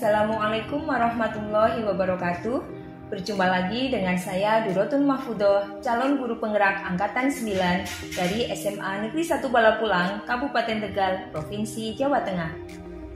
Assalamualaikum warahmatullahi wabarakatuh. Berjumpa lagi dengan saya Durotun Mahfudoh, calon guru penggerak Angkatan 9 dari SMA Negeri 1 Balapulang, Kabupaten Tegal, Provinsi Jawa Tengah.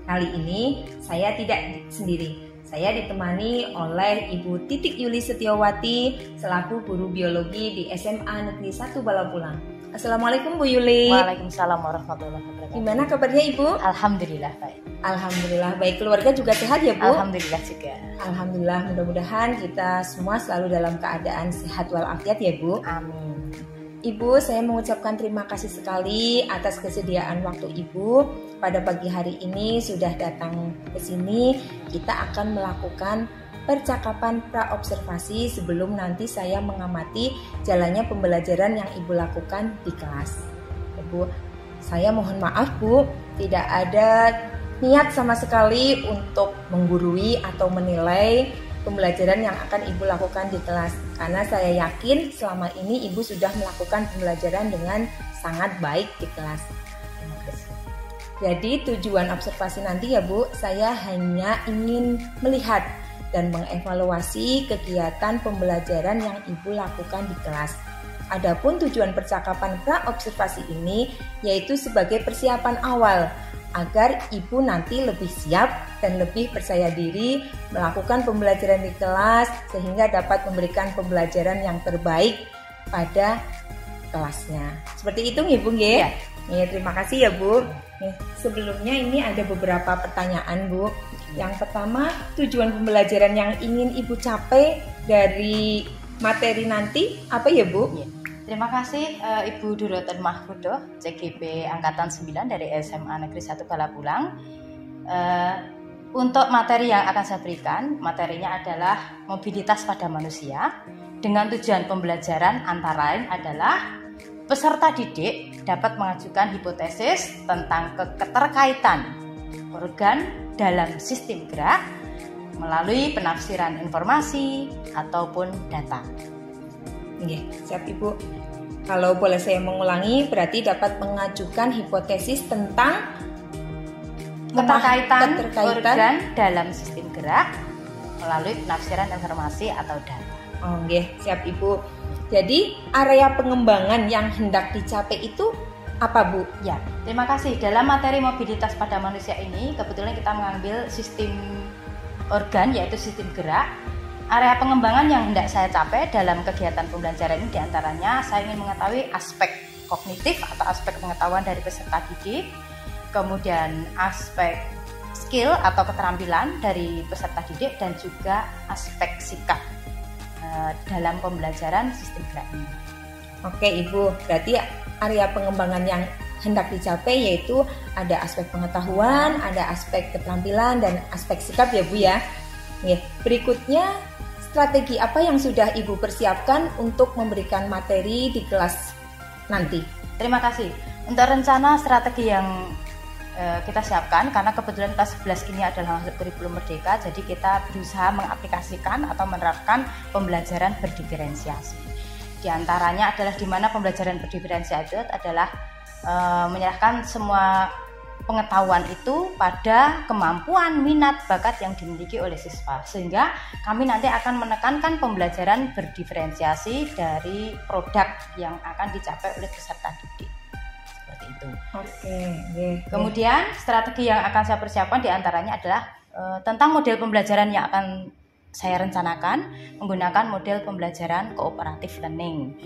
Kali ini saya tidak sendiri. Saya ditemani oleh Ibu Titik Yuli Setiawati selaku guru biologi di SMA Negeri 1 Balapulang. Assalamualaikum Bu Yuli. Waalaikumsalam warahmatullahi wabarakatuh. Gimana kabarnya Ibu? Alhamdulillah baik. Alhamdulillah baik. Keluarga juga sehat ya Bu? Alhamdulillah juga. Alhamdulillah, mudah-mudahan kita semua selalu dalam keadaan sehat walafiat ya Bu. Amin. Ibu, saya mengucapkan terima kasih sekali atas kesediaan waktu Ibu. Pada pagi hari ini sudah datang ke sini. Kita akan melakukan percakapan pra-observasi sebelum nanti saya mengamati jalannya pembelajaran yang Ibu lakukan di kelas. Ibu, saya mohon maaf Bu, tidak ada niat sama sekali untuk menggurui atau menilai pembelajaran yang akan Ibu lakukan di kelas. Karena saya yakin selama ini Ibu sudah melakukan pembelajaran dengan sangat baik di kelas. Terima kasih. Jadi tujuan observasi nanti ya Bu, saya hanya ingin melihat dan mengevaluasi kegiatan pembelajaran yang Ibu lakukan di kelas. Adapun tujuan percakapan pra-observasi ini yaitu sebagai persiapan awal agar Ibu nanti lebih siap dan lebih percaya diri melakukan pembelajaran di kelas sehingga dapat memberikan pembelajaran yang terbaik pada kelasnya. Seperti itu Ibu nggih? Ya. Terima kasih ya Bu. Sebelumnya ini ada beberapa pertanyaan Bu. Yang pertama, tujuan pembelajaran yang ingin Ibu capai dari materi nanti apa ya Bu? Ya. Terima kasih Ibu Durotun Mahfudoh, CGP Angkatan 9 dari SMA Negeri 1 Balapulang. Untuk materi yang akan saya berikan, materinya adalah mobilitas pada manusia. Dengan tujuan pembelajaran antara lain adalah peserta didik dapat mengajukan hipotesis tentang keterkaitan organ dalam sistem gerak melalui penafsiran informasi ataupun data. Oke, siap Ibu. Kalau boleh saya mengulangi, berarti dapat mengajukan hipotesis tentang keterkaitan organ dalam sistem gerak melalui penafsiran informasi atau data. Oke, siap Ibu. Jadi area pengembangan yang hendak dicapai itu apa Bu? Ya, terima kasih. Dalam materi mobilitas pada manusia ini, kebetulan kita mengambil sistem organ yaitu sistem gerak. Area pengembangan yang hendak saya capai dalam kegiatan pembelajaran ini diantaranya saya ingin mengetahui aspek kognitif atau aspek pengetahuan dari peserta didik, kemudian aspek skill atau keterampilan dari peserta didik dan juga aspek sikap dalam pembelajaran sistem gerak ini. Oke Ibu, berarti area pengembangan yang hendak dicapai yaitu ada aspek pengetahuan, ada aspek keterampilan dan aspek sikap ya Bu ya. Berikutnya, strategi apa yang sudah Ibu persiapkan untuk memberikan materi di kelas nanti? Terima kasih. Untuk rencana strategi yang kita siapkan, karena kebetulan kelas 11 ini adalah masuk kurikulum merdeka, jadi kita berusaha mengaplikasikan atau menerapkan pembelajaran berdiferensiasi. Di antaranya adalah di mana pembelajaran berdiferensiasi itu adalah menyerahkan semua pengetahuan itu pada kemampuan, minat, bakat yang dimiliki oleh siswa. Sehingga kami nanti akan menekankan pembelajaran berdiferensiasi dari produk yang akan dicapai oleh peserta didik. Seperti itu. Oke. Kemudian strategi yang akan saya persiapkan diantaranya adalah tentang model pembelajaran yang akan saya rencanakan menggunakan model pembelajaran cooperative learning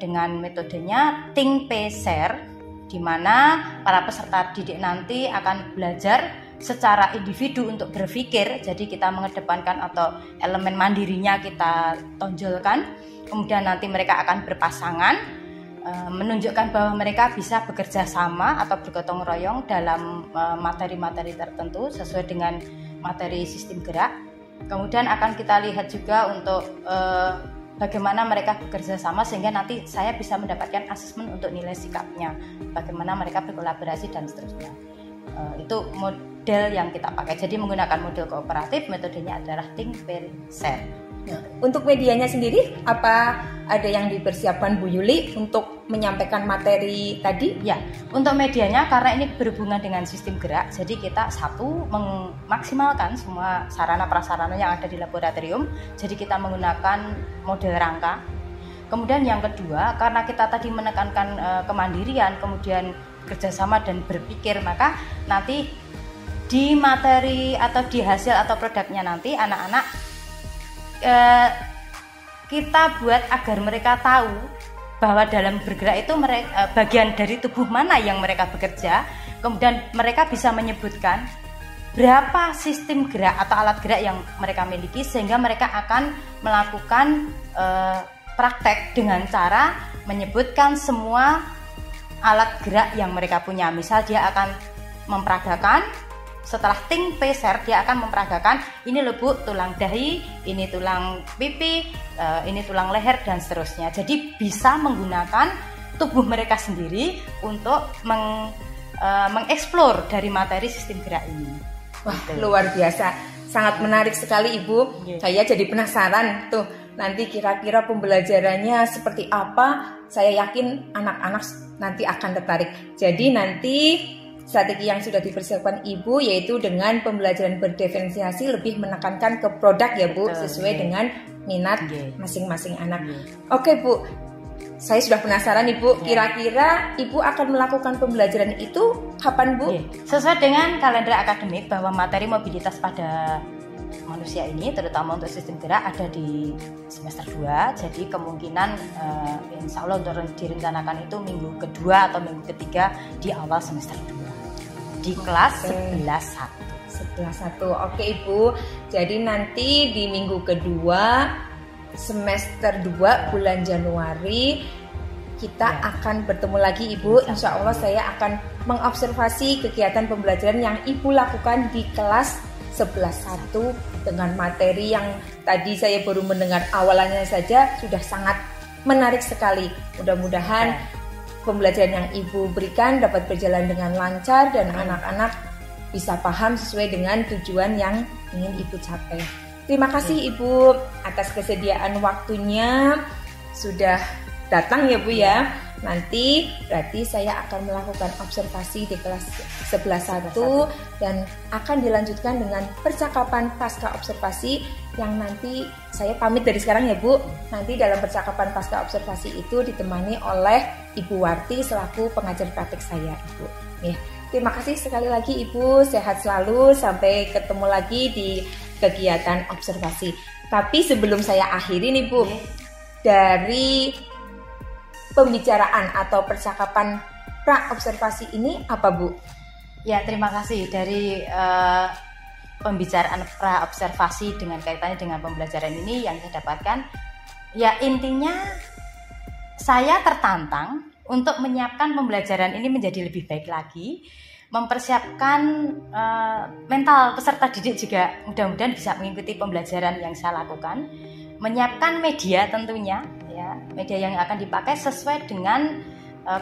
dengan metodenya Think, Pay, Share, di mana para peserta didik nanti akan belajar secara individu untuk berpikir. Jadi kita mengedepankan atau elemen mandirinya kita tonjolkan. Kemudian nanti mereka akan berpasangan, menunjukkan bahwa mereka bisa bekerja sama atau bergotong royong dalam materi-materi tertentu sesuai dengan materi sistem gerak. Kemudian akan kita lihat juga untuk bagaimana mereka bekerja sama sehingga nanti saya bisa mendapatkan asesmen untuk nilai sikapnya, bagaimana mereka berkolaborasi dan seterusnya. Itu model yang kita pakai. Jadi menggunakan model kooperatif, metodenya adalah Think, Pair, Share. Untuk medianya sendiri, apa ada yang dipersiapkan Bu Yuli untuk menyampaikan materi tadi? Ya, untuk medianya karena ini berhubungan dengan sistem gerak, jadi kita satu memaksimalkan semua sarana prasarana yang ada di laboratorium. Jadi kita menggunakan model rangka. Kemudian yang kedua, karena kita tadi menekankan kemandirian, kemudian kerjasama dan berpikir, maka nanti di materi atau di hasil atau produknya nanti anak-anak kita buat agar mereka tahu bahwa dalam bergerak itu bagian dari tubuh mana yang mereka bekerja, kemudian mereka bisa menyebutkan berapa sistem gerak atau alat gerak yang mereka miliki, sehingga mereka akan melakukan praktek dengan cara menyebutkan semua alat gerak yang mereka punya. Misal dia akan memperagakan, setelah ting peser dia akan memperagakan, ini loh Bu tulang dahi, ini tulang pipi, ini tulang leher dan seterusnya. Jadi bisa menggunakan tubuh mereka sendiri untuk mengeksplor dari materi sistem gerak ini. Wah, luar biasa, sangat menarik sekali Ibu. Saya jadi penasaran tuh nanti kira-kira pembelajarannya seperti apa. Saya yakin anak-anak nanti akan tertarik. Jadi nanti strategi yang sudah dipersiapkan Ibu yaitu dengan pembelajaran berdiferensiasi lebih menekankan ke produk ya Bu, sesuai dengan minat masing-masing anak. Oke Bu, saya sudah penasaran Ibu, kira-kira Ibu akan melakukan pembelajaran itu kapan Bu? Sesuai dengan kalender akademik bahwa materi mobilitas pada manusia ini terutama untuk sistem gerak ada di semester 2, jadi kemungkinan insya Allah direncanakan itu minggu kedua atau minggu ketiga di awal semester 2 di kelas 11.1. Oke Ibu, jadi nanti di minggu kedua semester 2 bulan Januari kita akan bertemu lagi Ibu. Insya Allah saya akan mengobservasi kegiatan pembelajaran yang Ibu lakukan di kelas 11.1 dengan materi yang tadi saya baru mendengar awalannya saja sudah sangat menarik sekali. Mudah-mudahan pembelajaran yang Ibu berikan dapat berjalan dengan lancar dan anak-anak bisa paham sesuai dengan tujuan yang ingin Ibu capai. Terima kasih Ibu atas kesediaan waktunya sudah datang ya Bu ya. Nanti berarti saya akan melakukan observasi di kelas 11.1 dan akan dilanjutkan dengan percakapan pasca observasi yang nanti saya pamit dari sekarang ya Bu. Nanti dalam percakapan pasca observasi itu ditemani oleh Ibu Warti selaku pengajar praktik saya Ibu. Ya, terima kasih sekali lagi Ibu, sehat selalu, sampai ketemu lagi di kegiatan observasi. Tapi sebelum saya akhiri nih Bu, dari pembicaraan atau percakapan pra observasi ini apa Bu? Ya, terima kasih dari pembicaraan pra observasi dengan kaitannya dengan pembelajaran ini yang saya dapatkan. Ya, intinya saya tertantang untuk menyiapkan pembelajaran ini menjadi lebih baik lagi, mempersiapkan mental peserta didik juga mudah-mudahan bisa mengikuti pembelajaran yang saya lakukan, menyiapkan media tentunya ya, media yang akan dipakai sesuai dengan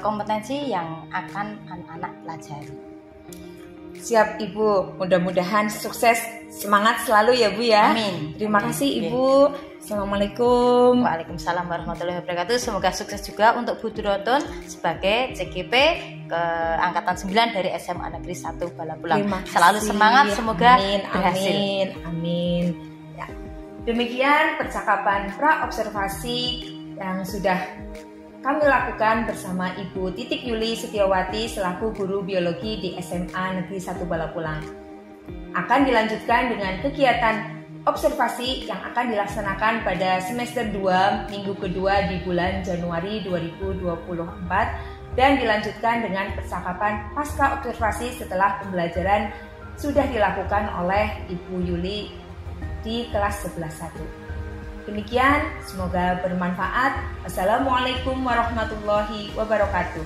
kompetensi yang akan anak-anak pelajari. Siap Ibu, mudah-mudahan sukses, semangat selalu ya Bu ya. Amin. Terima kasih Ibu. Assalamualaikum. Waalaikumsalam warahmatullahi wabarakatuh. Semoga sukses juga untuk Bu Duroton sebagai CGP ke angkatan 9 dari SMA Negeri 1 Balapulang. Selalu semangat, semoga berhasil. Amin. Ya. Demikian percakapan pra observasi yang sudah kami lakukan bersama Ibu Titik Yuli Setiawati selaku guru biologi di SMA Negeri 1 Balapulang. Akan dilanjutkan dengan kegiatan observasi yang akan dilaksanakan pada semester 2 minggu kedua di bulan Januari 2024 dan dilanjutkan dengan percakapan pasca observasi setelah pembelajaran sudah dilakukan oleh Ibu Yuli di kelas 11.1. Demikian, semoga bermanfaat. Wassalamualaikum warahmatullahi wabarakatuh.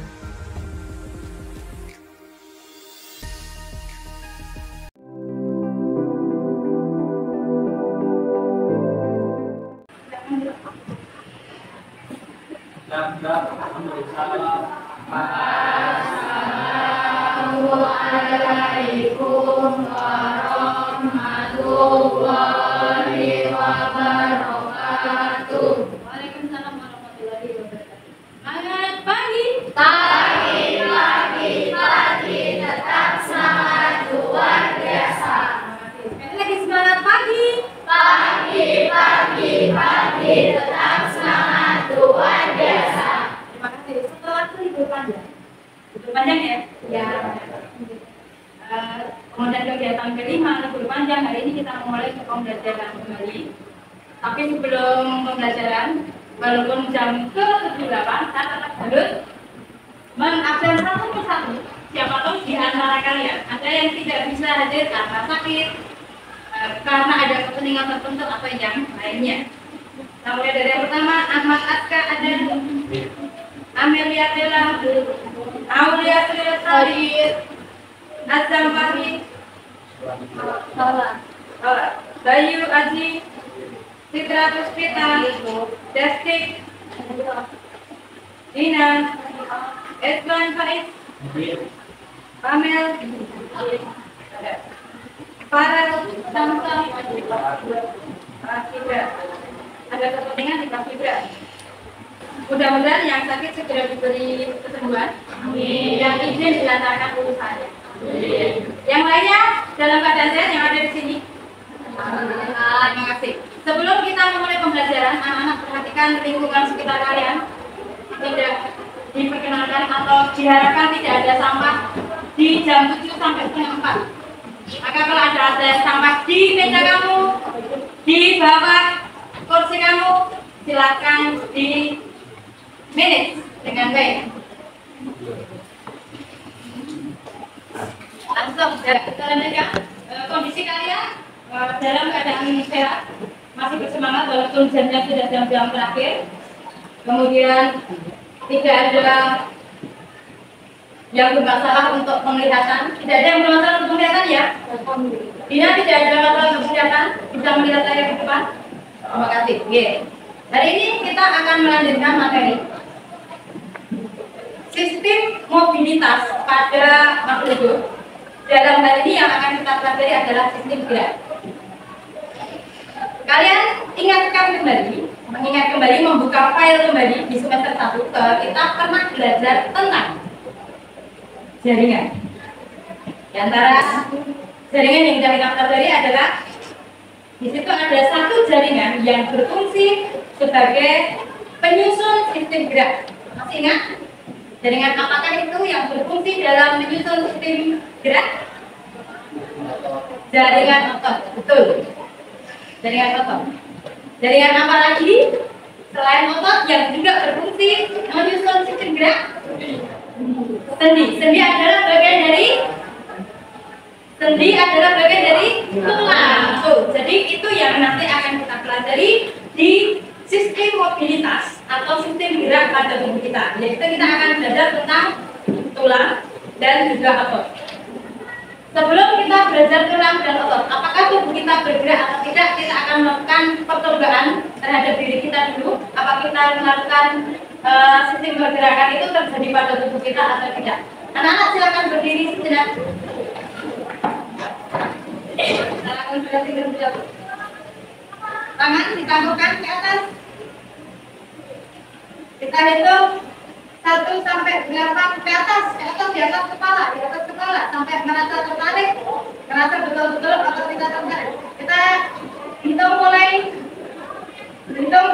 Assalamualaikum warahmatullahi wabarakatuh. Waalaikumsalam warahmatullahi wabarakatuh. Selamat pagi. panjang ya? Ya. Kemudian kegiatan kelima, libur panjang. Hari ini kita memulai ke pembelajaran kembali. Tapi sebelum pembelajaran, walaupun jam ke-78, saya tetap harus mengabsen satu persatu. Siapa tahu di antara kalian ada yang tidak bisa hadir karena sakit, karena ada kepentingan tertentu atau yang lainnya. Nah, mulai dari yang pertama, Ahmad Aska ada, Amelia Della, Aulia Trilestari, Azam Fahmi, Bayu Aji, Citra Puspita, Destik, Dina, Eswan Faiz, Pamel, Farel, Samsa, Fibra. Ada kepentingan di Fibra. Mudah-mudahan yang sakit segera diberi kesembuhan. Yang izin dilantarkan urusannya. Yang lainnya dalam keadaan sehat yang ada di sini. Terima kasih. Sebelum kita memulai pembelajaran, anak-anak perhatikan lingkungan sekitar kalian. Tidak diperkenalkan atau diharapkan tidak ada sampah di jam 7 sampai setengah 4. Maka kalau ada sampah di meja kamu, di bawah kursi kamu, silakan di manage dengan baik. Langsung kita lanjutkan. Kondisi kalian dalam keadaan sehat, masih bersemangat walaupun jamnya sudah jam-jam terakhir. Kemudian tidak ada yang bermasalah untuk penglihatan. Tidak ada yang bermasalah untuk penglihatan ya? Dina tidak ada masalah untuk penglihatan? Bisa melihat saya ke depan? Terima kasih. Hari ini kita akan melanjutkan materi sistem mobilitas pada makhluk hidup. Dalam hal ini yang akan kita pelajari adalah sistem gerak. Kalian mengingat kembali, membuka file kembali di semester 1. Kita pernah belajar tentang jaringan. Di antara jaringan yang kita pelajari adalah di situ ada satu jaringan yang berfungsi sebagai penyusun sistem gerak. Masih ingat? Jaringan apakah itu yang berfungsi dalam menyusun sistem gerak? Jaringan otot, betul. Jaringan otot. Jaringan apa lagi selain otot yang juga berfungsi menyusun sistem gerak? Sendi. Sendi adalah bagian dari tulang. Jadi itu yang nanti akan kita pelajari di sistem mobilitas atau sistem gerak pada tubuh kita. Yaitu kita akan belajar tentang tulang dan juga otot. Sebelum kita belajar tulang dan otot, apakah tubuh kita bergerak atau tidak, kita akan melakukan percobaan terhadap diri kita dulu. Apakah kita melakukan sistem pergerakan itu terjadi pada tubuh kita atau tidak? Anak-anak silakan berdiri sejenak. Silakan berdiri sejenak. Tangan ditangguhkan ke atas. Kita hitung 1 sampai 8 ke atas, di atas kepala sampai merasa tertarik, merasa betul-betul atau tidak tertarik. Kita hitung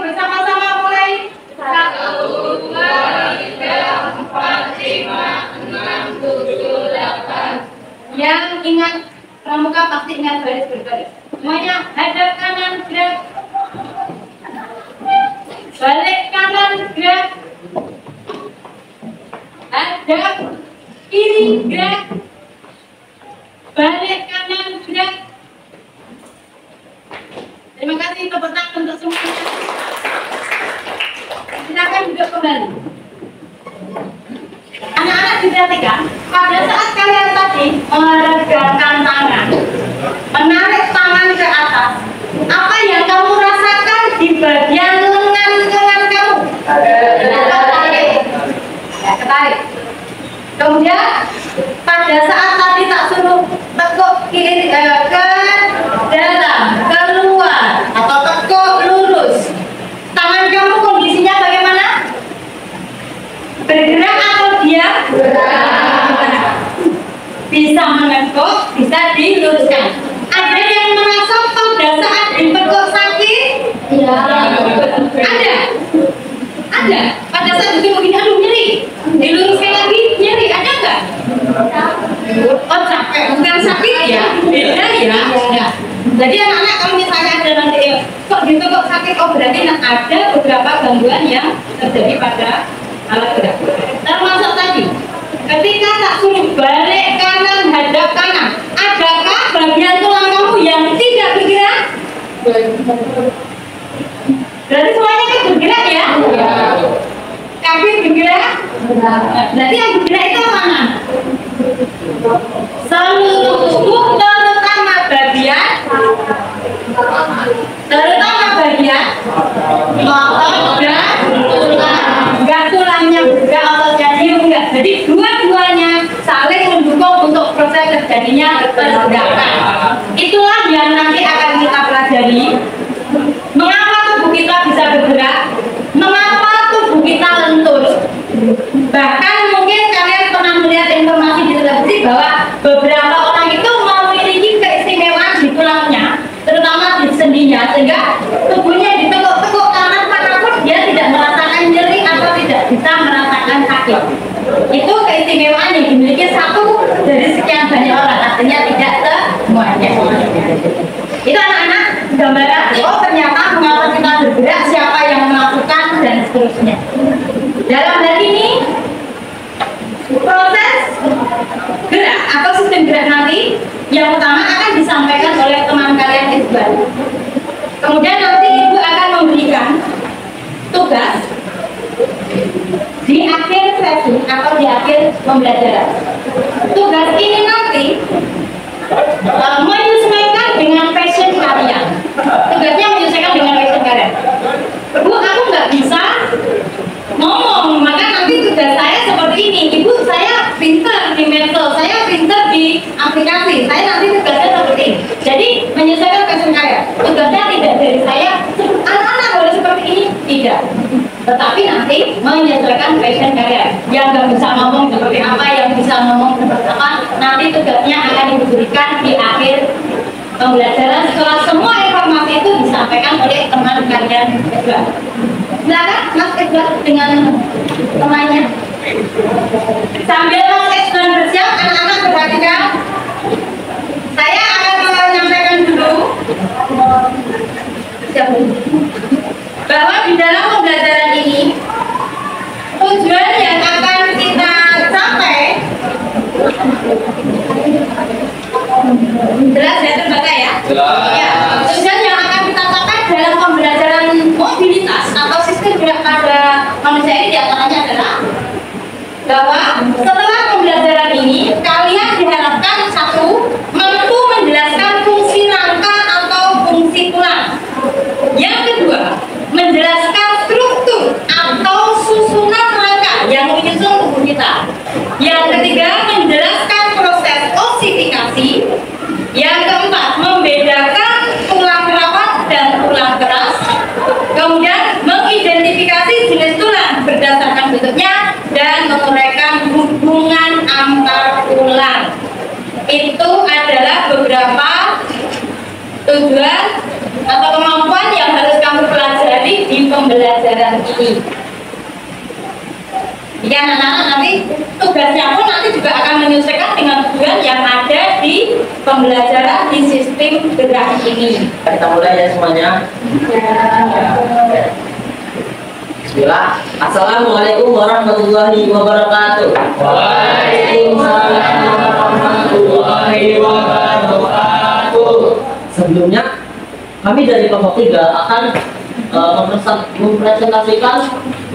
bersama-sama mulai. 1, 2, 3, 4, 5, 6, 7, 8. Yang ingat pramuka pasti ingat baris berbaris. Semuanya hadap kanan gerak, balik kanan gerak, hadap kiri gerak, balik kanan gerak. Terima kasih, tepuk tangan untuk semuanya. Silakan duduk kembali. Anak-anak diperhatikan, pada saat kalian tadi meregangkan tangan, menarik tangan ke atas, apa yang kamu rasakan di bagian lengan kamu? Ketarik. Kemudian pada saat tadi tak suruh tekuk kiri ke dalam, keluar, atau tekuk lurus, tangan kamu kondisinya bagaimana? Bergerak atau diam? Bergerak. Bisa menekuk, bisa diluruskan. Ada yang merasa pada saat ditekuk sakit? Iya. Ada. Pada saat itu mungkin aduh nyeri, diluruskan lagi nyeri, ada nggak? Oh capek, bukan sakit ya? Beda ya? Ya. Jadi anak-anak kalau misalnya ada nanti kok gitu kok sakit, oh berarti ada beberapa gangguan yang terjadi pada alat gerak. Termasuk tadi, ketika tak suruh balik kanan, hadap kanan, adakah bagian tulang kamu yang tidak bergerak? Berarti semuanya kan bergerak ya? Kaki bergerak? Berarti yang bergerak itu mana? Seluruh tubuh terutama bagian otot dan tulang. Enggak tulangnya bergerak, ototnya diem enggak. Jadi dua-duanya saling mendukung untuk proses terjadinya pergerakan. Itulah yang nanti akan kita pelajari. Mengapa tubuh kita bisa bergerak? Mengapa tubuh kita lentur? Bahkan mungkin kalian pernah melihat informasi di televisi bahwa beberapa orang itu memiliki keistimewaan di tulangnya, terutama di sendinya, sehingga tubuhnya ditekuk-tekuk kanan manapun dia tidak merasakan nyeri atau tidak bisa merasakan sakit. Itu keistimewaan yang dimiliki satu dari sekian banyak orang, artinya tidak semuanya. Itu anak-anak gambaran, oh ternyata mengapa kita bergerak, siapa yang melakukan, dan seterusnya. Dalam hal ini, proses gerak atau sistem gerak nanti yang utama akan disampaikan oleh teman kalian Isbal. Kemudian nanti Ibu akan memberikan tugas di akhir sesi atau di akhir pembelajaran. Tugas ini nanti menyesuaikan dengan passion kalian. Tugasnya menyesuaikan dengan passion kalian. Bu, aku nggak bisa ngomong, maka nanti tugas saya seperti ini. Ibu, saya pinter di medsos, saya pinter di aplikasi, saya nanti tugasnya seperti ini. Jadi menyesuaikan passion kalian. Tugasnya tidak dari saya, anak-anak boleh seperti ini, tidak. Tetapi nanti menyesuaikan passion kalian. Yang nggak bisa ngomong seperti apa, yang bisa ngomong seperti apa, nanti tugasnya akan diberikan di akhir pembelajaran setelah semua informasi itu disampaikan oleh teman kalian juga. Silakan Mas Edward dengan temannya. Sambil Mas Edward bersiap, anak-anak perhatikan. Saya akan menyampaikan dulu bahwa di dalam pembelajaran ini tujuan yang akan kita capai, jelas ya terbaca ya? Ya, tujuan yang akan kita capai dalam pembelajaran mobilitas atau sistem gerak pada manusia ini diantaranya adalah bahwa setelah pembelajaran ini kalian diharapkan satu, mampu menjelaskan fungsi rangka atau fungsi tulang. Yang kedua, menjelaskan struktur atau susunan rangka yang menyusun tubuh kita. Yang ketiga, menjelaskan proses osifikasi. Yang keempat, membedakan tulang rapat dan tulang keras. Kemudian mengidentifikasi jenis tulang berdasarkan bentuknya dan menguraikan hubungan antar tulang. Itu adalah beberapa tujuan atau kemampuan yang harus kamu pelajari di pembelajaran ini. Jadi anak-anak nanti tugasnya pun nanti juga akan menyesuaikan dengan tujuan yang ada di pembelajaran di sistem gerak ini. Kita mulai ya semuanya. Bismillah. Assalamualaikum warahmatullahi wabarakatuh. Waalaikumsalam warahmatullahi wabarakatuh. Sebelumnya kami dari kelompok 3 akan mempresentasikan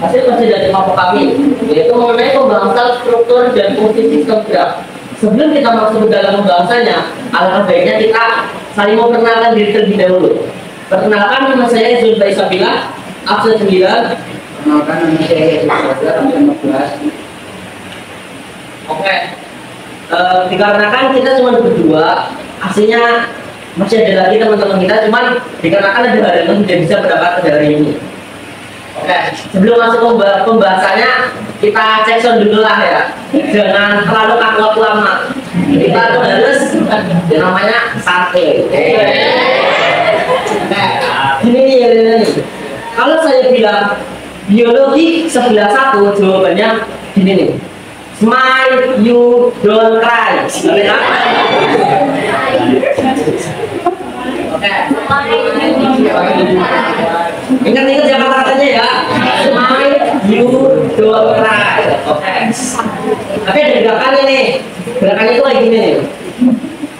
hasil kerja dari kelompok kami, yaitu mengenai pembahasan struktur dan fungsi sistem gerak. Sebelum kita masuk ke dalam pembahasannya, alangkah baiknya kita saling memperkenalkan diri terlebih dahulu. Perkenalkan, nama saya Zulfa Isabila, absen 9. Perkenalkan, nama saya Zulfa, absen 14. Oke. Dikarenakan kita cuma berdua, aslinya masih ada lagi teman-teman kita, cuman dikarenakan ada hal yang tidak bisa berangkat ke hari ini. Oke, sebelum masuk pembahasannya, kita cek sound dulu lah ya. Jangan terlalu kaku lama. Kita harus yang namanya sate. Ini. Kalau saya bilang biologi 11.1, jawabannya gini nih. Smile, you don't cry. Oke. Ingat-ingat ya kata-katanya ya. Smile, you don't cry. Oke. Tapi ada gerakan ini. Gerakan itu kayak gini nih.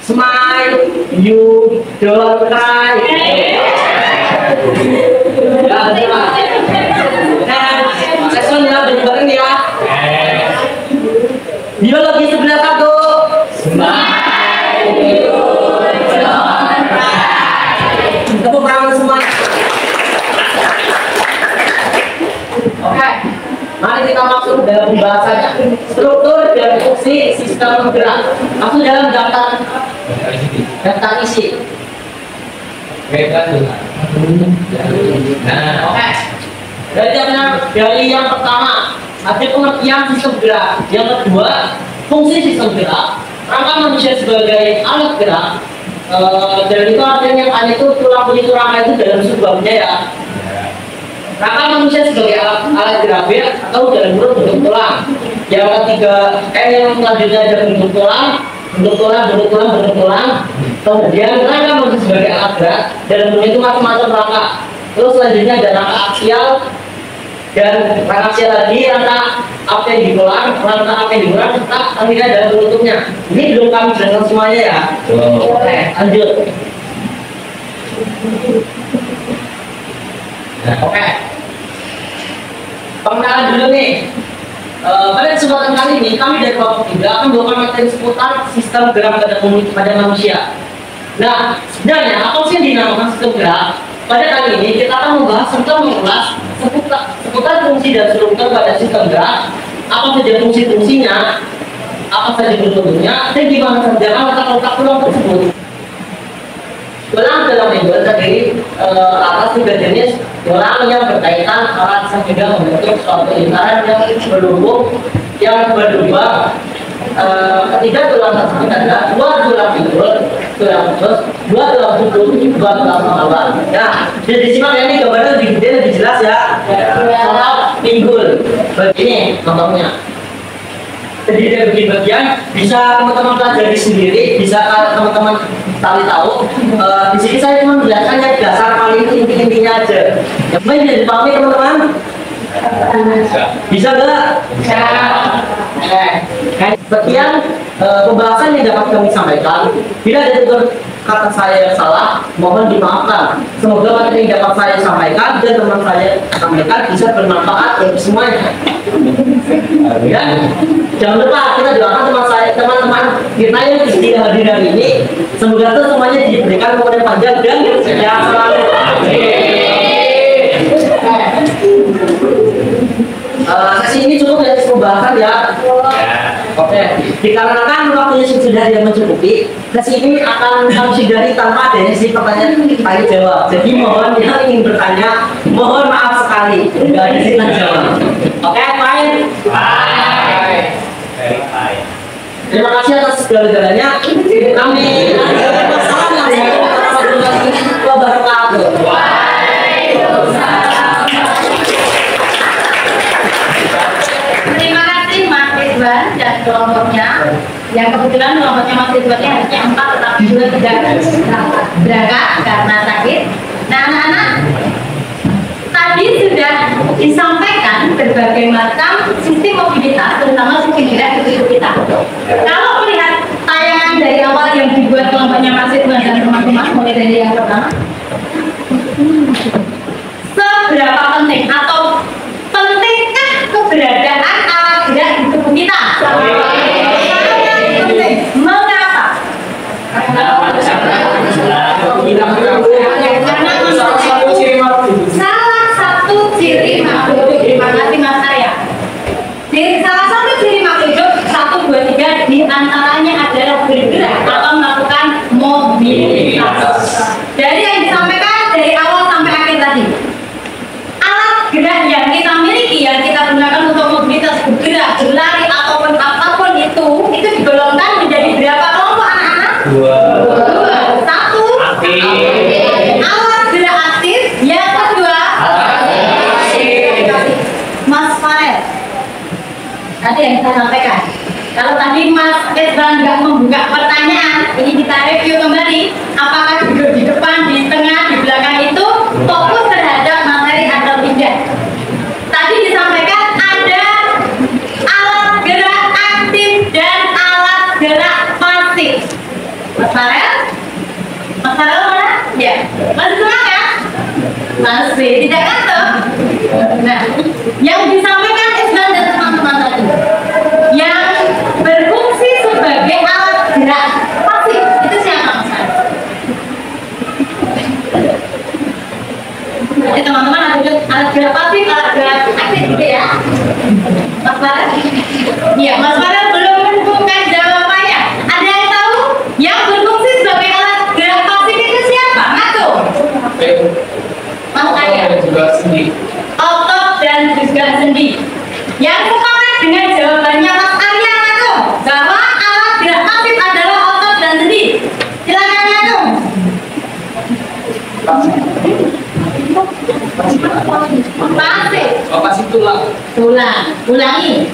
Smile, you don't cry. Ya, terima. Nah, session ya, bareng ya. Biologi sebelah 1. Smile, you don't cry. Tepuk tangan semua. Oke, mari kita masuk dalam pembahasannya. Struktur dan fungsi sistem gerak. Masuk dalam daftar isi. Oke. Dari yang pertama, ada pengertian sistem gerak. Yang kedua, fungsi sistem gerak. Rangka manusia sebagai alat gerak. Dan itu artinya yang itu tulang begitu rangka itu dalam sebuahnya ya. Rangka manusia sebagai alat gerak atau dalam bentuk tulang. Yang ketiga, yang selanjutnya ada bentuk tulang. Kemudian rangka manusia sebagai alat gerak dalam bentuk itu macam-macam rangka. Terus selanjutnya ada rangka aksial dan rangka aksial lagi, rangka apendikular, rangka apendikular serta akhirnya dalam bentuknya. Ini belum kami jelaskan semuanya ya. Oke, lanjut. Oke. Pengenalan dulu nih. Pada kesempatan kali ini kami dari kelompok 3 akan melakukan materi seputar sistem gerak pada manusia. Nah, sebenarnya apa sih yang dinamakan sistem gerak? Pada kali ini kita akan membahas serta mengulas seputar fungsi dan struktur pada sistem gerak, apa saja fungsi-fungsinya, apa saja bentuknya, dan gimana saja letak tulang tersebut. Tulang dalam minggu terdiri atas 3 jenis tulang yang berkaitan erat sehingga membentuk suatu lingkaran yang berhubung yang berubah. Ketiga tulang tersebut adalah 2 tulang pinggul, tulang usus, 2 tulang punggung, 2 tulang pangkalan. Nah, jadi disimak ya, ini gambarnya lebih gede, lebih jelas ya. Tulang pinggul, begini contohnya. Jadi dari bagian bisa teman-teman pelajari sendiri, bisa teman-teman cari tahu. Di sini saya cuma menjelaskan yang dasar paling intinya aja. Yang lain bisa dipahami teman-teman? Bisa nggak? Bisa. Sekian pembahasan yang dapat kami sampaikan. Bila ada tutur kata saya yang salah, mohon dimaafkan. Semoga materi yang dapat saya sampaikan dan teman saya sampaikan bisa bermanfaat bagi semuanya. Ya, jangan lupa kita doakan teman-teman kita yang tidak hadir hari ini. Semoga semuanya diberikan umur yang panjang dan sehat selalu. Sesi ini cukup ya, pembahasan ya. Oke, dikarenakan waktunya sudah tidak mencukupi, sesi ini akan kami sudahi tanpa adanya si pertanyaan tanya jawab. Jadi mohon yang ingin bertanya, mohon maaf sekali, tidak ada sih tanya jawab. Oke, baik. Terima kasih atas segala-galanya. Kami Terima kasih Mas Ridwan dan kelompoknya. Yang kebetulan kelompoknya Mas Ridwannya hanya 4 tetapi 2 tidak berangkat karena sakit. Nah anak-anak, tadi sudah disampaikan berbagai macam sistem mobilitas, terutama sistem gerak di tubuh kita. Kalau melihat tayangan dari awal yang dibuat kelompoknya Mas Ridwan dan teman-teman, mulai dari yang pertama, seberapa penting atau pentingkah keberadaan alat gerak di tubuh kita? Mengapa? Salah satu ciri makhluk hidup. Terima kasih Mas Arya. Salah satu ciri makhluk hidup 1, 2, 3 diantaranya adalah bergerak atau melakukan mobilitas. Dari yang disampaikan dari awal sampai akhir tadi, alat gerak yang kita miliki, yang kita gunakan untuk mobilitas, bergerak, berlari ataupun apapun itu digolongkan menjadi berapa kelompok anak-anak? 2. 1 alat gerak aktif, yang kedua Mas Farel tadi yang saya sampaikan Kalau tadi Mas Ezra nggak membuka pertanyaan, ini kita review kembali. Apakah duduk di depan, di tengah, di belakang itu fokus terhadap materi atau tidak? Tadi disampaikan ada alat gerak aktif dan alat gerak pasif. Mas Farel? Mas Farel mana? Ya. Masih semangat? Masih. Tidak kan tuh? Nah, yang disampaikan Ezra dan teman-teman tadi, yang berfungsi sebagai alat gerak pasif itu siapa, Mas Farel? Jadi teman-teman ada alat gerak pasif, alat gerak aktif gitu ya. Mas Farel? Iya, Mas Farel belum menemukan jawabannya. Ada yang tahu? Yang berfungsi sebagai alat gerak pasif itu siapa? Ngaku. Mas Arya. Otot dan juga sendi. Yang sepakat dengan jawabannya Mas Arya ngaku bahwa alat gerak pasif adalah otot dan sendi. Silakan ngaku. Pasif. Pasif tulang. Tulang. Ulangi.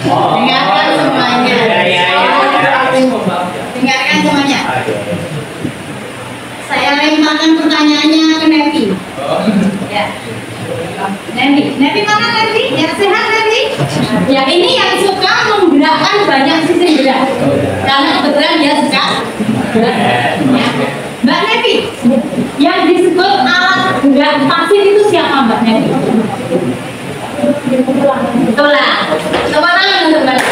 Dengarkan semuanya. Dengarkan semuanya. Saya lemparkan pertanyaannya ke Nevi. Ya. Nevi mana Nevi? Yang sehat Nevi? Ya ini yang suka menggerakkan banyak sisi gerak. Karena kebetulan dia suka gerak. Ya. Mbak Nevi, yang disebut alat gerak pasif itu siapa Mbak Nevi? Tulang. Coba tangan untuk Mbak Nevi.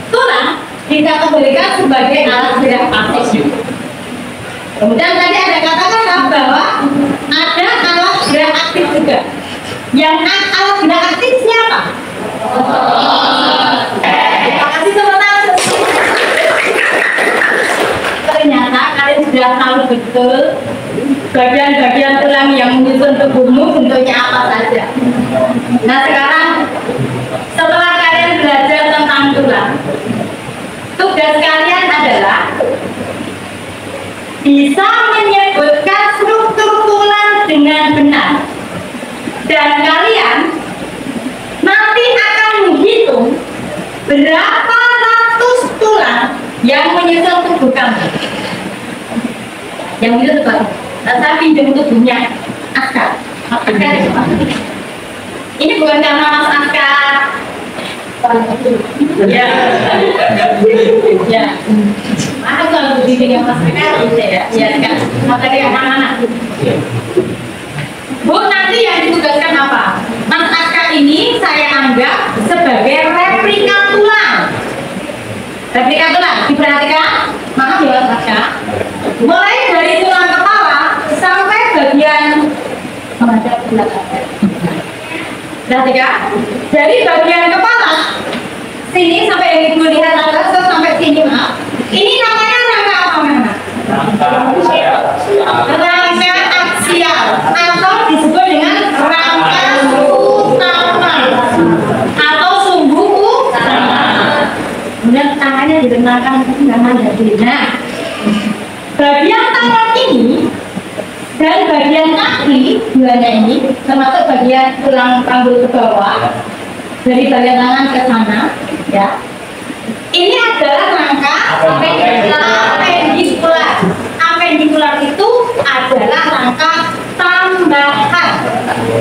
Tulang dikategorikan sebagai alat gerak pasif. Kemudian tadi ada kata-kata bahwa ada alat gerak aktif juga. Yang alat gerak aktif siapa? Terima kasih teman-teman. Ternyata kalian sudah tahu betul bagian-bagian tulang yang menyusun tubuhmu bentuknya apa saja. Nah sekarang setelah kalian belajar tentang tulang, tugas kalian adalah bisa menyebutkan struktur tulang dengan benar. Dan kalian nanti akan menghitung berapa ratus tulang yang menyusun tubuh kamu. Yang itu tuh, saya pinjam tubuhnya Aska. Ini bukan karena Mas Aska. Ya. Ya. Aku kalau begini yang Mas Aska ya. Ya kan. Materi anak-anak. Bu, nanti yang ditugaskan apa? Mas Aska ini saya anggap sebagai replika tulang. Replika tulang, diperhatikan? Maaf ya Mas Aska. Mulai dari tulang kepala sampai bagian perhatikan. Dari bagian kepala sini sampai yang ibu lihat atas sampai sini maaf. Ini namanya rangka apa mana? Rangka aksial atau disebut dengan rangka utama atau sumbu utama. Kemudian tangannya ditenangkan tangan dari. Nah, bagian tangan ini dan bagian kaki duanya ini termasuk bagian tulang panggul ke bawah dari bagian tangan ke sana ya. Ini adalah rangka apendikular. Apendikular itu adalah rangka tambahan.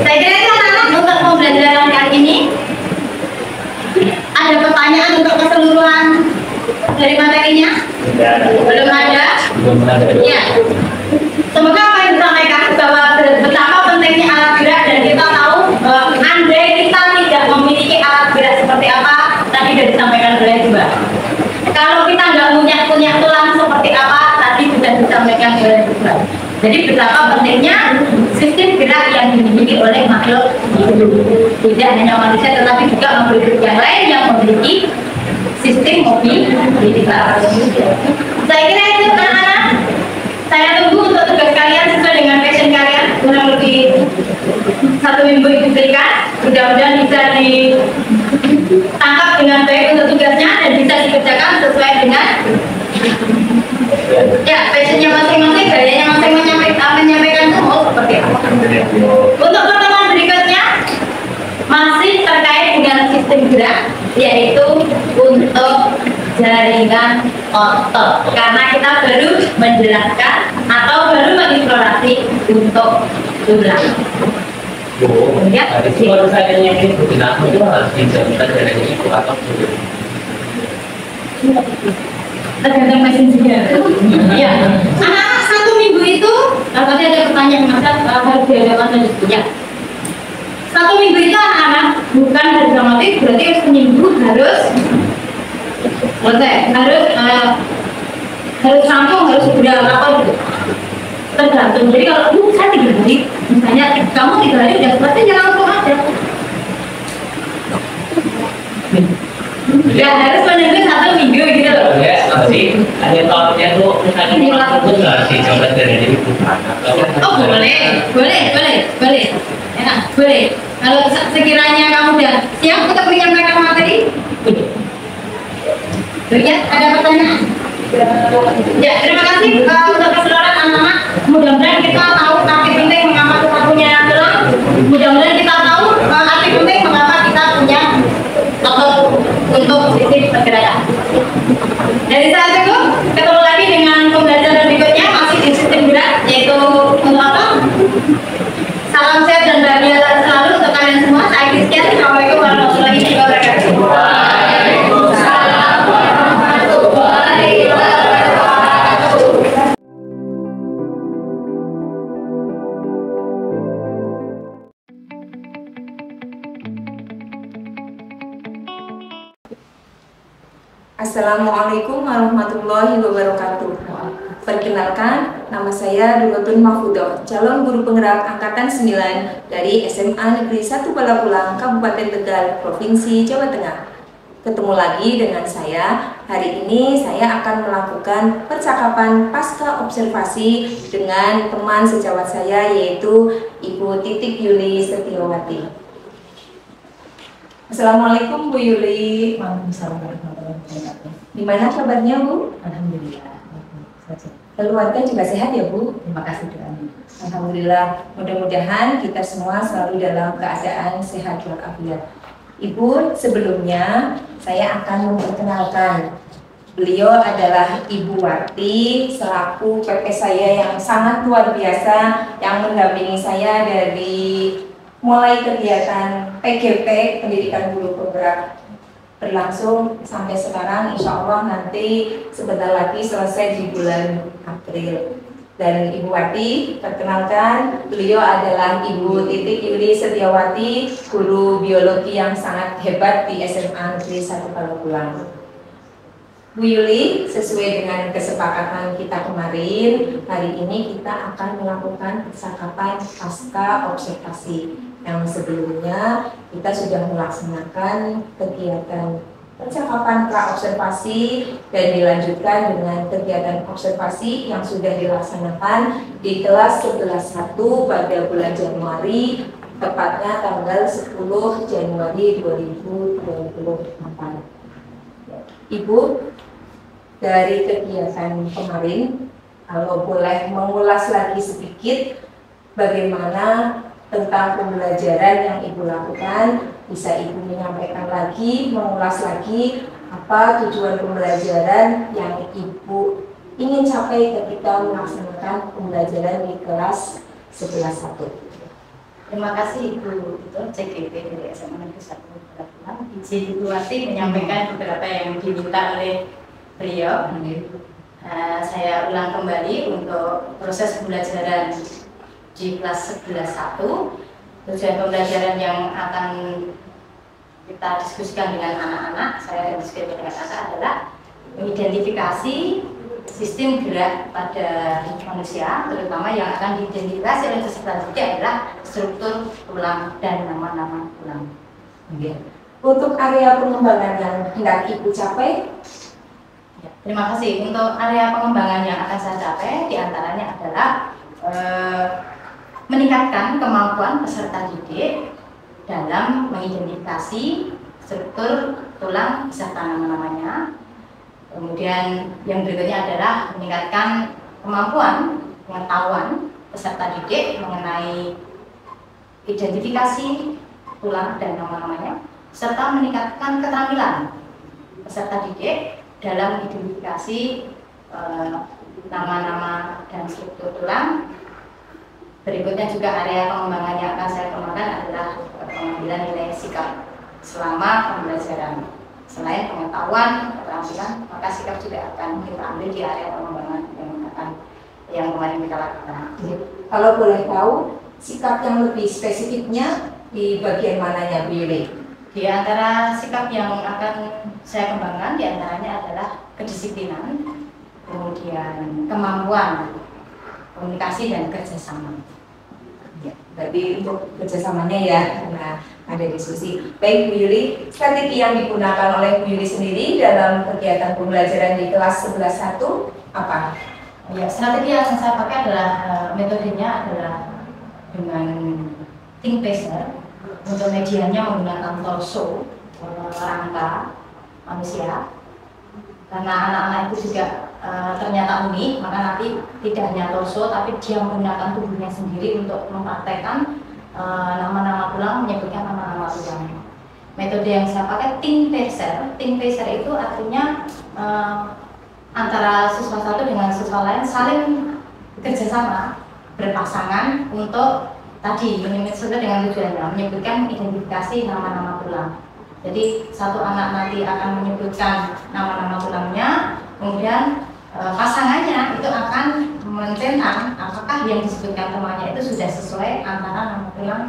Saya kira itu anak-anak untuk pembelajaran kali ini. Ada pertanyaan untuk keseluruhan dari materinya? Belum ada? Ya. Semoga apa yang disampaikan bahwa betapa pentingnya alat gerak dan kita tahu bahwa andai kita tidak memiliki alat gerak seperti apa tadi sudah disampaikan oleh Mbak. Kalau kita nggak punya tulang seperti apa tadi sudah disampaikan oleh Mbak. Jadi betapa pentingnya sistem gerak yang dimiliki oleh makhluk hidup. Tidak hanya manusia tetapi juga makhluk hidup yang lain yang memiliki sistem mobilitas. Saya kira itu anak-anak. Saya tunggu untuk tugas kalian sesuai dengan passion kalian. Kurang lebih 1 minggu itu berikan. Mudah-mudahan bisa ditangkap dengan baik untuk tugasnya dan bisa dikerjakan sesuai dengan ya passionnya masing-masing, gayanya masing-masing menyampaikan itu mau seperti apa. Untuk pertemuan berikutnya masih terkait dengan jaringan otot karena kita baru menjelaskan atau baru mengeksplorasi untuk tulang. Ya, kalau saya ini tulang itu harus dijadikan jaringan itu atau tergantung mesin juga. Iya. Anak-anak 1 minggu itu, tadi ada pertanyaan masa harus diadakan lanjutnya. 1 minggu itu anak-anak bukan harga motif, berarti seminggu harus selesai, harus rampung, harus sudah apa gitu. Tergantung. Jadi kalau saya 3 hari, misalnya kamu 3 hari udah selesai, jangan langsung aja. Ya harus menunggu 1 minggu gitu loh. ya nanti ada tahunnya tuh misalnya itu nggak sih coba dari itu. Oh boleh. Enak, boleh. Kalau sekiranya kamu udah siap untuk menyampaikan materi, ya ada pertanyaan? Ya terima kasih untuk keseluruhan anak-anak. Mudah-mudahan kita tahu arti penting mengapa kita punya tulang. Mudah-mudahan kita tahu arti penting mengapa kita punya otot untuk sistem pergerakan. Dari saya cukup, ketemu lagi dengan pembelajaran berikutnya masih di sistem gerak, yaitu untuk apa? Salam sehat dan bahagia selalu untuk kalian semua. Saya Christian. Assalamualaikum warahmatullahi wabarakatuh. Waalaikumsalam warahmatullahi wabarakatuh. Assalamualaikum warahmatullahi wabarakatuh. Perkenalkan, nama saya Durotun Mahfudoh, calon guru penggerak angkatan 9 dari SMA Negeri 1 Balapulang, Kabupaten Tegal, Provinsi Jawa Tengah. Ketemu lagi dengan saya. Hari ini saya akan melakukan percakapan pasca observasi dengan teman sejawat saya, yaitu Ibu Titik Yuli Setiawati. Assalamualaikum Bu Yuli. Waalaikumsalam warahmatullahi wabarakatuh. Gimana kabarnya Bu? Alhamdulillah. Keluarga juga sehat ya Bu? Terima kasih doanya. Alhamdulillah. Mudah-mudahan kita semua selalu dalam keadaan sehat walafiat. Ibu, sebelumnya saya akan memperkenalkan. Beliau adalah Ibu Wati selaku PP saya yang sangat luar biasa yang mendampingi saya dari mulai kegiatan PGP Pendidikan Guru Penggerak berlangsung sampai sekarang, insya Allah nanti sebentar lagi selesai di bulan April. Dan Ibu Wati, perkenalkan, beliau adalah Ibu Titik Yuli Setiawati, guru biologi yang sangat hebat di SMA Negeri 1 Balapulang. Bu Yuli, sesuai dengan kesepakatan kita kemarin, hari ini kita akan melakukan percakapan pasca observasi. Yang sebelumnya kita sudah melaksanakan kegiatan percakapan pra-observasi dan dilanjutkan dengan kegiatan observasi yang sudah dilaksanakan di kelas 11.1 pada bulan Januari, tepatnya tanggal 10 Januari 2024. Ibu, dari kegiatan kemarin, kalau boleh mengulas lagi sedikit bagaimana tentang pembelajaran yang Ibu lakukan, bisa Ibu menyampaikan lagi, mengulas lagi apa tujuan pembelajaran yang Ibu ingin capai ketika melaksanakan pembelajaran di kelas 11.1. Terima kasih Ibu CGP dari SMA Negeri 1 Balapulang. Izin Ibu Wati menyampaikan beberapa yang diminta oleh beliau. Saya ulang kembali untuk proses pembelajaran di kelas 11.1. Tujuan pembelajaran yang akan kita diskusikan dengan anak-anak, saya diskusikan dengan anak-anak adalah mengidentifikasi sistem gerak pada manusia, terutama yang akan diidentifikasi oleh peserta didik adalah struktur tulang dan nama-nama tulang. Untuk area pengembangan yang hendak Ibu capai, terima kasih. Untuk area pengembangan yang akan saya capai diantaranya adalah meningkatkan kemampuan peserta didik dalam mengidentifikasi struktur tulang beserta nama-namanya. Kemudian yang berikutnya adalah meningkatkan kemampuan pengetahuan peserta didik mengenai identifikasi tulang dan nama-namanya, serta meningkatkan keterampilan peserta didik dalam identifikasi nama-nama dan struktur tulang. Berikutnya juga area pengembangan yang akan saya kembangkan adalah pengambilan nilai sikap selama pembelajaran. Selain pengetahuan, keterampilan, maka sikap juga akan kita ambil di area pengembangan yang kemarin kita lakukan. Kalau boleh tahu, sikap yang lebih spesifiknya di bagian mananya Bu Yuli? Di antara sikap yang akan saya kembangkan, di antaranya adalah kedisiplinan, kemudian kemampuan komunikasi dan kerjasama. Ya, berarti untuk kerjasamanya ya, karena ada diskusi. Baik Bu Yuli, strategi yang digunakan oleh Bu Yuli sendiri dalam kegiatan pembelajaran di kelas 11.1 apa? Ya, strategi yang saya pakai adalah metodenya adalah dengan think pacer. Untuk medianya menggunakan torso, rangka manusia. Karena anak-anak itu juga ternyata unik, maka nanti tidak hanya torso, tapi dia menggunakan tubuhnya sendiri untuk mempraktekkan nama-nama tulang, menyebutkan nama-nama tulang. Metode yang saya pakai think pacer. Think pacer itu artinya antara siswa satu dengan siswa lain saling bekerjasama, berpasangan untuk tadi sesuai dengan tujuannya, menyebutkan identifikasi nama-nama tulang. Jadi satu anak nanti akan menyebutkan nama-nama tulangnya, kemudian pasangannya itu akan mencetak apakah yang disebutkan temannya itu sudah sesuai antara nama tulang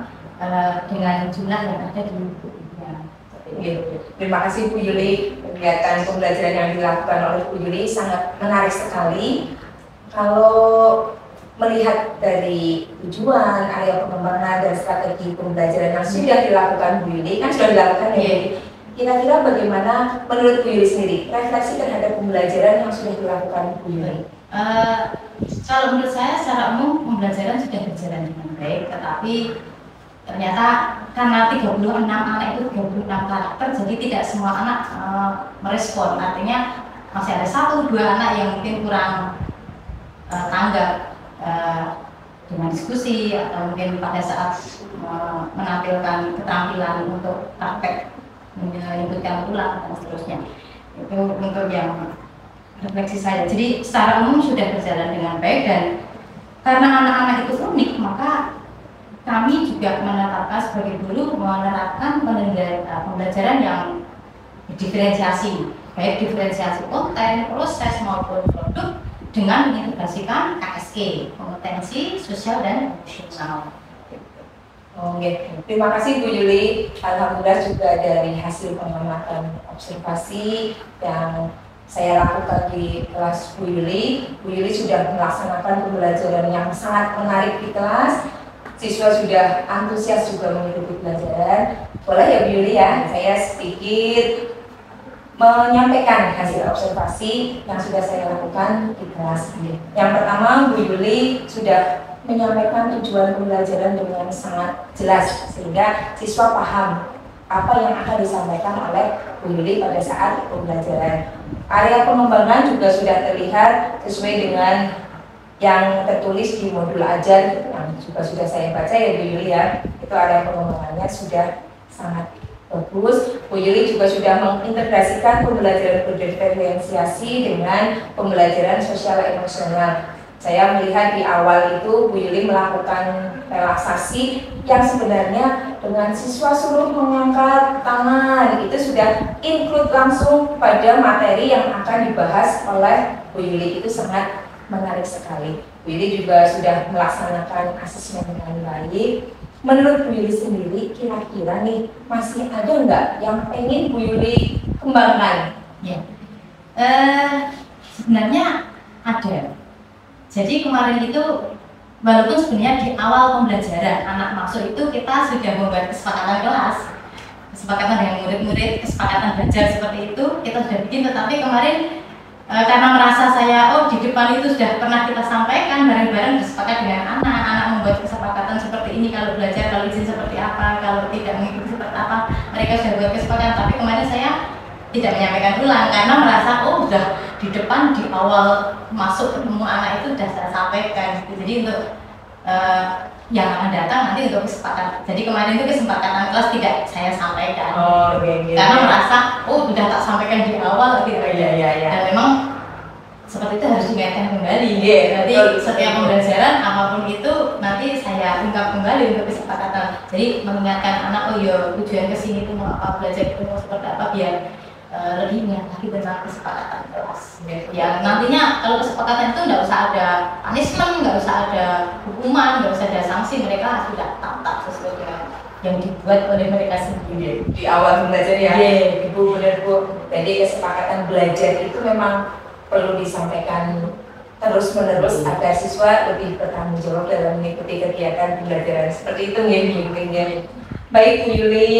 dengan jumlah yang ada di bukunya. Terima kasih Bu Yuli. Kegiatan pembelajaran yang dilakukan oleh Bu Yuli sangat menarik sekali. Kalau melihat dari tujuan, area pengembangan dan strategi pembelajaran yang sudah dilakukan Bu Yuli, kan sudah dilakukan ya Bu Yuli. Kira-kira bagaimana menurut Bu Yuli sendiri refleksi terhadap pembelajaran yang sudah dilakukan Bu Yuli? Kalau menurut saya secara umum pembelajaran sudah berjalan dengan baik, tetapi ternyata karena 36 anak itu 36 karakter, jadi tidak semua anak merespon. Artinya masih ada 1-2 anak yang mungkin kurang tanggap dengan diskusi atau mungkin pada saat menampilkan keterampilan untuk praktek menyebutkan tulang dan seterusnya. Itu untuk yang refleksi saya. Jadi secara umum sudah berjalan dengan baik, dan karena anak-anak itu unik, maka kami juga menetapkan sebagai guru menerapkan pembelajaran yang diferensiasi, baik diferensiasi konten, proses maupun produk, dengan mengintegrasikan KSE, kompetensi sosial dan emosional. Oke, terima kasih Bu Yuli. Alhamdulillah juga dari hasil pengamatan observasi yang saya lakukan di kelas Bu Yuli sudah melaksanakan pembelajaran yang sangat menarik di kelas. Siswa sudah antusias juga mengikuti pelajaran. Boleh ya Bu Yuli ya, saya sedikit menyampaikan hasil observasi yang sudah saya lakukan di kelas ini. Yang pertama, Bu Yuli sudah menyampaikan tujuan pembelajaran dengan sangat jelas sehingga siswa paham apa yang akan disampaikan oleh Bu Yuli pada saat pembelajaran. Area pengembangan juga sudah terlihat sesuai dengan yang tertulis di modul ajar yang juga sudah saya baca ya Bu Yuli ya. Itu area pengembangannya sudah sangat bagus. Bu Yuli juga sudah mengintegrasikan pembelajaran berdiferensiasi dengan pembelajaran sosial emosional. Saya melihat di awal itu Bu Yuli melakukan relaksasi yang sebenarnya dengan siswa suruh mengangkat tangan, itu sudah include langsung pada materi yang akan dibahas oleh Bu Yuli. Itu sangat menarik sekali. Bu Yuli juga sudah melaksanakan asesmen dengan baik. Menurut Bu Yuli sendiri, kira-kira nih masih ada nggak yang pengen Bu Yuli kembangkan? Ya, sebenarnya ada. Jadi kemarin itu, walaupun sebenarnya di awal pembelajaran anak masuk itu kita sudah membuat kesepakatan kelas, kesepakatan dengan murid-murid, kesepakatan belajar seperti itu kita sudah bikin. Tetapi kemarin karena merasa saya di depan itu sudah pernah kita sampaikan bareng-bareng, bersepakat dengan anak-anak membuat kesepakatan seperti ini, kalau belajar, kalau izin seperti apa, kalau tidak mengikuti seperti apa, mereka sudah buat kesepakatan. Tapi kemarin saya tidak menyampaikan ulang karena merasa sudah di depan di awal masuk ketemu anak itu sudah saya sampaikan. Jadi untuk yang akan datang nanti untuk kesepakatan. Jadi kemarin itu kesepakatan kelas tidak saya sampaikan. Karena merasa sudah tak sampaikan di awal gitu. Dan memang seperti itu harus diingatkan kembali. Jadi setiap pembelajaran apapun itu nanti saya ungkap kembali untuk kesepakatan. Jadi mengingatkan anak tujuan kesini itu mau apa, belajar itu mau seperti apa, biar lebih ingat lagi tentang kesepakatan kelas. Ya nantinya kalau kesepakatan itu nggak usah ada punishment, nggak usah ada hukuman, nggak usah ada sanksi, mereka sudah taat sesuai dengan yang dibuat oleh mereka sendiri di awal belajar ya. Ibu, benar Bu. Jadi kesepakatan belajar itu memang perlu disampaikan terus-menerus agar siswa lebih bertanggung jawab dalam mengikuti kegiatan pembelajaran seperti itu ya. Baik Bu Yuli,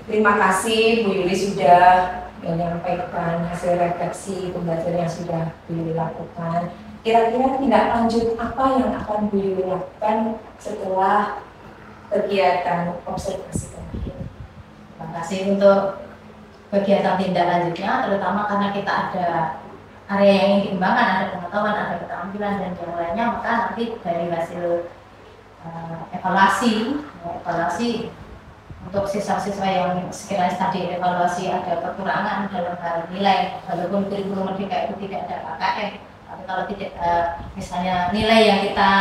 terima kasih Bu Yuli sudah menyampaikan hasil refleksi pembelajaran yang sudah Bu Yuli lakukan. Kira-kira tindak lanjut apa yang akan Bu Yuli lakukan setelah kegiatan observasi tadi? Terima kasih untuk kegiatan tindak lanjutnya, terutama karena kita ada area yang ingin dikembangkan, ada pengetahuan, ada keterampilan dan yang lainnya, maka nanti dari hasil evaluasi untuk siswa-siswa yang sekiranya tadi evaluasi ada kekurangan dalam hal nilai, walaupun kurikulum merdeka itu tidak ada KKM, tapi kalau tidak misalnya nilai yang kita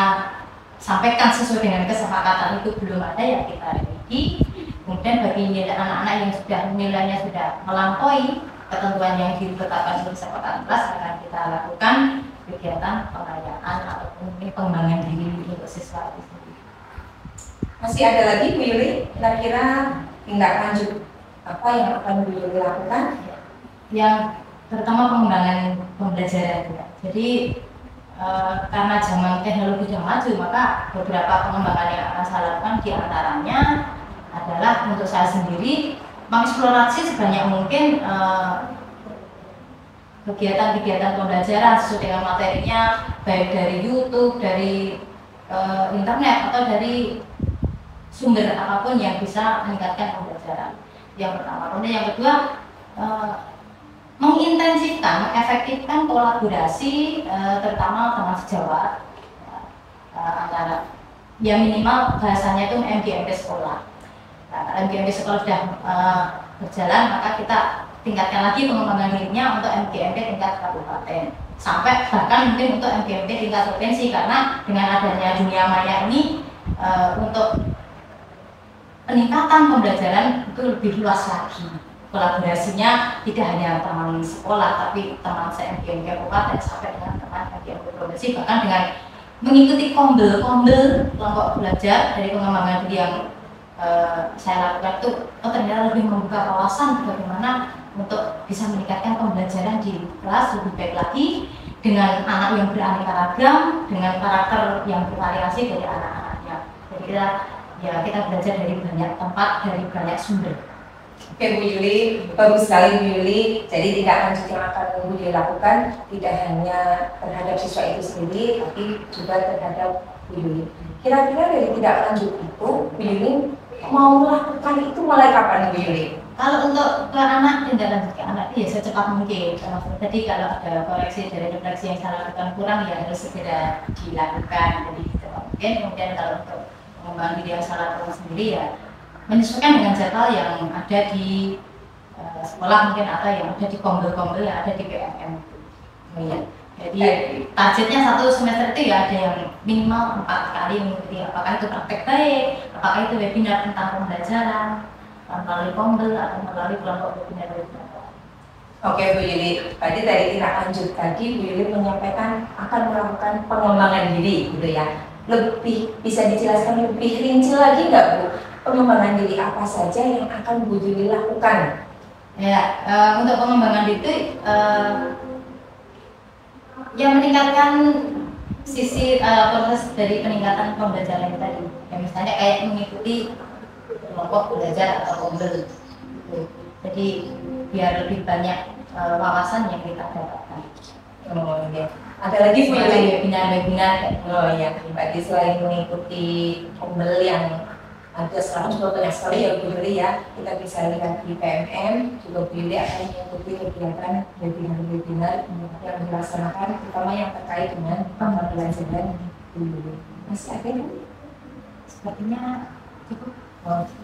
sampaikan sesuai dengan kesepakatan itu belum ada, ya kita revisi. Kemudian bagi anak-anak yang sudah nilainya sudah melampaui ketentuan yang ditetapkan oleh kesepakatan kelas, akan kita lakukan kegiatan pengayaan ataupun pengembangan diri untuk siswa itu. Masih ada lagi Bu Yuli, kira-kira tindak lanjut apa yang akan Bu Yuli lakukan? Yang terutama pengembangan pembelajaran. Jadi karena zaman teknologi sudah maju, maka beberapa pengembangan yang akan saya lakukan diantaranya adalah untuk saya sendiri mengeksplorasi sebanyak mungkin kegiatan-kegiatan pembelajaran sesuai dengan materinya, baik dari YouTube, dari internet, atau dari sumber apapun yang bisa meningkatkan pembelajaran. Yang pertama. Kemudian yang kedua, mengintensifkan, mengefektifkan kolaborasi terutama teman sejawat antara ya minimal bahasanya itu MGMP sekolah. MGMP sekolah sudah berjalan, maka kita tingkatkan lagi pengembangan dirinya untuk MGMP tingkat kabupaten, sampai bahkan mungkin untuk MGMP tingkat provinsi, karena dengan adanya dunia maya ini untuk peningkatan pembelajaran itu lebih luas lagi. Kolaborasinya tidak hanya teman sekolah, tapi teman se-MGMP kabupaten sampai dengan teman MGMP provinsi, bahkan dengan mengikuti kombel kelompok belajar dari pengembangan diri yang saya lakukan itu ternyata lebih membuka wawasan bagaimana untuk bisa meningkatkan pembelajaran di kelas lebih baik lagi dengan anak yang beraneka ragam, dengan karakter yang bervariasi dari anak-anaknya. Jadi kita belajar dari banyak tempat, dari banyak sumber. Oke Bu Yuli, bagus sekali Bu Yuli. Jadi tindak lanjut yang akan Bu Yuli lakukan tidak hanya terhadap siswa itu sendiri, tapi juga terhadap Bu Yuli. Kira-kira dari tindak lanjut itu Bu Yuli mau melakukan itu mulai kapan Bu Yuli? Kalau untuk ke anak, tindak lanjut ke anak ya secepat mungkin. Tadi kalau ada koreksi dari refleksi yang saya lakukan kurang, ya harus segera dilakukan. Jadi secepat mungkin. Kemudian kalau untuk pengembangan diri yang saya lakukan sendiri, ya menyesuaikan dengan jadwal yang ada di sekolah mungkin, atau yang ada di kombel-kombel yang ada di PMM. Ya. Jadi targetnya satu semester itu ya ada yang minimal 4 kali mengikuti, apakah itu praktek baik, apakah itu webinar tentang pembelajaran melalui kombel atau melalui kelompok webinar. Oke Bu Yuli, tadi dari tindak lanjut tadi Bu Yuli menyampaikan akan melakukan pengembangan diri gitu ya. Lebih bisa dijelaskan lebih rinci lagi nggak Bu? Pengembangan diri apa saja yang akan Bu Yuli lakukan? Ya, untuk pengembangan diri yang meningkatkan sisi proses dari peningkatan pembelajaran tadi. Ya, misalnya kayak mengikuti kelompok belajar atau kombel. Jadi biar lebih banyak wawasan yang kita dapatkan. Oh iya. Ada lagi Bu Yuli? Webinar. Oh iya. Berarti selain mengikuti kombel yang ada sekarang juga banyak sekali ya Bu Yuli ya. Kita bisa lihat di PMM juga Bu Yuli akan mengikuti kegiatan webinar yang dilaksanakan, terutama yang terkait dengan pembelajaran Bu Yuli. Masih ada Bu? sepertinya cukup.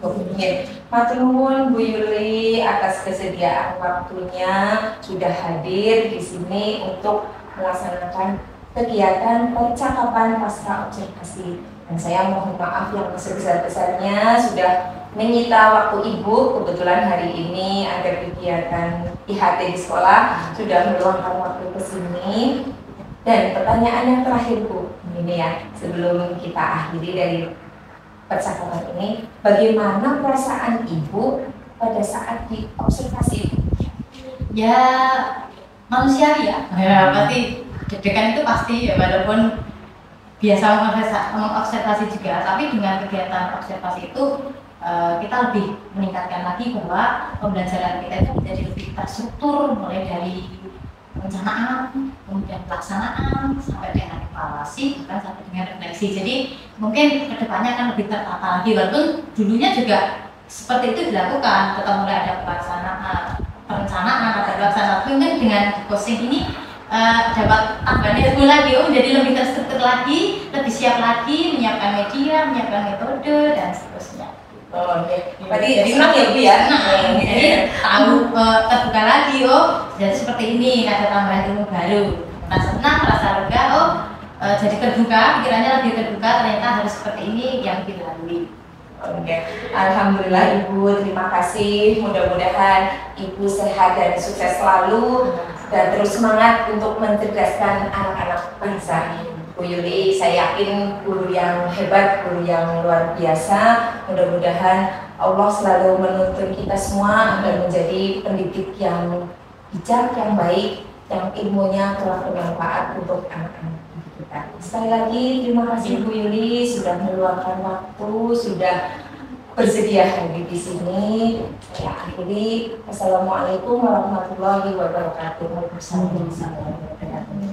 Oke, matur nuwun Bu Yuli atas kesediaan waktunya sudah hadir di sini untuk melaksanakan kegiatan percakapan pasca observasi. Dan saya mohon maaf yang sebesar-besarnya sudah menyita waktu Ibu. Kebetulan hari ini ada kegiatan IHT di sekolah, sudah meluangkan waktu ke sini. Dan pertanyaan yang terakhir Bu, ini ya, sebelum kita akhiri dari percakapan ini, bagaimana perasaan Ibu pada saat diobservasi? Ya manusiawi ya, pasti deg-degan itu pasti ya, walaupun biasa mengobservasi juga, tapi dengan kegiatan observasi itu kita lebih meningkatkan lagi bahwa pembelajaran kita itu menjadi lebih terstruktur, mulai dari perencanaan, kemudian pelaksanaan, sampai dengan evaluasi, bahkan sampai dengan refleksi. Jadi mungkin kedepannya akan lebih tertata lagi, walaupun dulunya juga seperti itu dilakukan, tetap mulai ada perencanaan, ada pelaksanaan. Mungkin dengan coaching ini dapat tambahan ilmu lagi, jadi lebih terstruktur lagi, lebih siap lagi menyiapkan media, menyiapkan metode dan seterusnya. Oh, oke. Berarti senang ya Bu ya? Jadi tahu terbuka lagi, jadi seperti ini, ada tambahan ilmu baru. Nah, senang, rasa lega, jadi terbuka, pikirannya lebih terbuka, ternyata harus seperti ini yang dilalui. Oke, alhamdulillah Ibu, terima kasih. Mudah-mudahan Ibu sehat dan sukses selalu dan terus semangat untuk mencerdaskan anak-anak bangsa. Bu Yuli, saya yakin guru yang hebat, guru yang luar biasa. Mudah-mudahan Allah selalu menuntun kita semua agar menjadi pendidik yang bijak, yang baik, yang ilmunya telah bermanfaat untuk anak-anak kita. Sekali lagi terima kasih Bu Yuli sudah meluangkan waktu, sudah bersedia hadir di sini. Saya akhiri. Assalamualaikum warahmatullahi wabarakatuh. Waalaikumsalam warahmatullahi wabarakatuh.